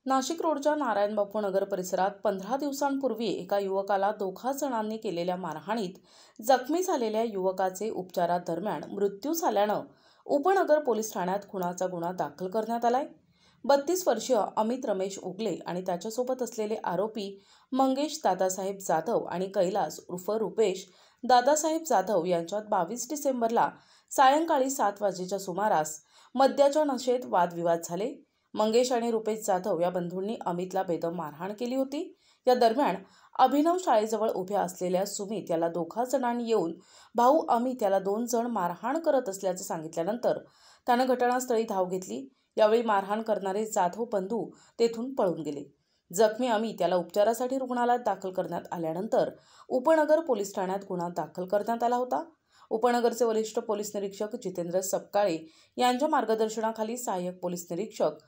नाशिक रोडच्या नारायणबापू नगर परिसरात 15 दिवसांपूर्वी एका युवकाला दोघा जणांनी केलेल्या मारहाणीत जखमी झालेल्या युवकाचे उपचारादरम्यान मृत्यू झाल्यानं उपनगर पोलीस ठाण्यात खुनाचा गुन्हा दाखल करण्यात आलाय। 32 वर्षीय अमित रमेश उगले आणि त्याच्यासोबत असलेले आरोपी मंगेश दादासाहेब जाधव आणि कैलास उर्फ रुपेश दादासाहेब जाधव यांच्यात 22 डिसेंबरला सायंकाळी 7 वाजेच्या सुमारास मद्याच्या नशेत वादविवाद झाले। मंगेश आणि रुपेश जाधव या बंधूंनी अमितला बेदम मारहाण केली होती। या दरम्यान अभिनव शाळेजवळ उभ्या असलेल्या सुमित याला दोघा जणांनी येऊन भाऊ अमित याला 2 जण मारहाण करत असल्याचं सांगितल्यानंतर त्यानं घटनास्थळी धाव घेतली। यावेळी मारहाण करणारे जाधव बंधू तेथून पळून गेले। जखमी अमित याला उपचारासाठी रुग्णालयात दाखल करण्यात आल्यानंतर उपनगर पोलीस ठाण्यात गुन्हा दाखल करण्यात आला होता। उपनगरचे वरिष्ठ पोलीस निरीक्षक जितेंद्र सपकाळे यांच्या मार्गदर्शनाखाली सहाय्यक पोलीस निरीक्षक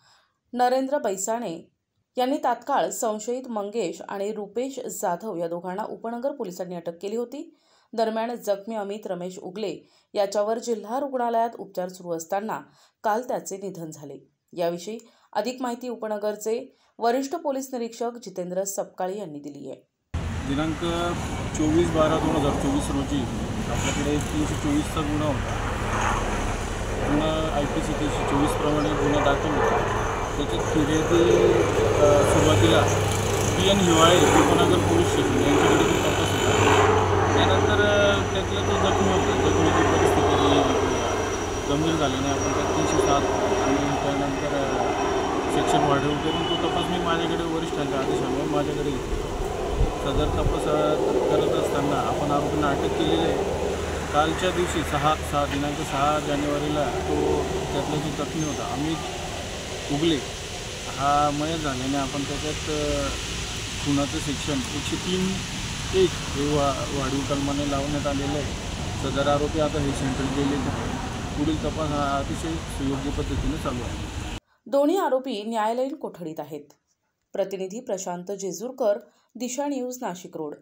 नरेंद्र बैसाणे यांनी तात्काळ संशयित मंगेश आणि रुपेश जाधव या दोघांना उपनगर पोलिसांनी अटक केली होती। दरम्यान जखमी अमित रमेश उगले याच्यावर जिल्हा रुग्णालयात उपचार सुरू असताना काल त्याचे निधन झाले। याविषयी अधिक माहिती उपनगरचे वरिष्ठ पोलीस निरीक्षक जितेंद्र सपकाळे यांनी दिली आहे। दिनांक 24/12/2024 रोजी आपल्याकडे 324चा गुन्हा होता। गुन्हा IPC 324 प्रमाणे गुन्हा दाखल होता। त्याच्यात फिर्यादी सुरुवातीला PN हिवाळे उपनगर पोलीस स्टेशन यांच्याकडे तपास होता। त्यानंतर त्यातला जो जखमी होता जखमीची परिस्थिती गंभीर झाल्याने आपण त्या 307 आणि त्यानंतर सेक्शन वाढवून करून तो तपास मी माझ्याकडे वरिष्ठांच्या आदेशामुळे माझ्याकडे घेतला। सदर तपास करत असताना आपण आरोपींना अटक केलेली आहे। कालच्या दिवशी दिनांक 6 जानेवारीला तो त्यातला जो जखमी होता अमित उगले हा मयत झाल्याने आपण त्याच्यात खुनाचं सेक्शन 103(1) हे वाढीव कलमाने लावण्यात आलेलं आहे। सदर आरोपी आता हे सेंट्रल जेलीत आहे। पुढील तपास हा अतिशय सुयोग्य पद्धतीने चालू आहे। दोन्ही आरोपी न्यायालयीन कोठडीत आहेत। प्रतिनिधी प्रशांत जेजुरकर, दिशा न्यूज, नाशिक रोड।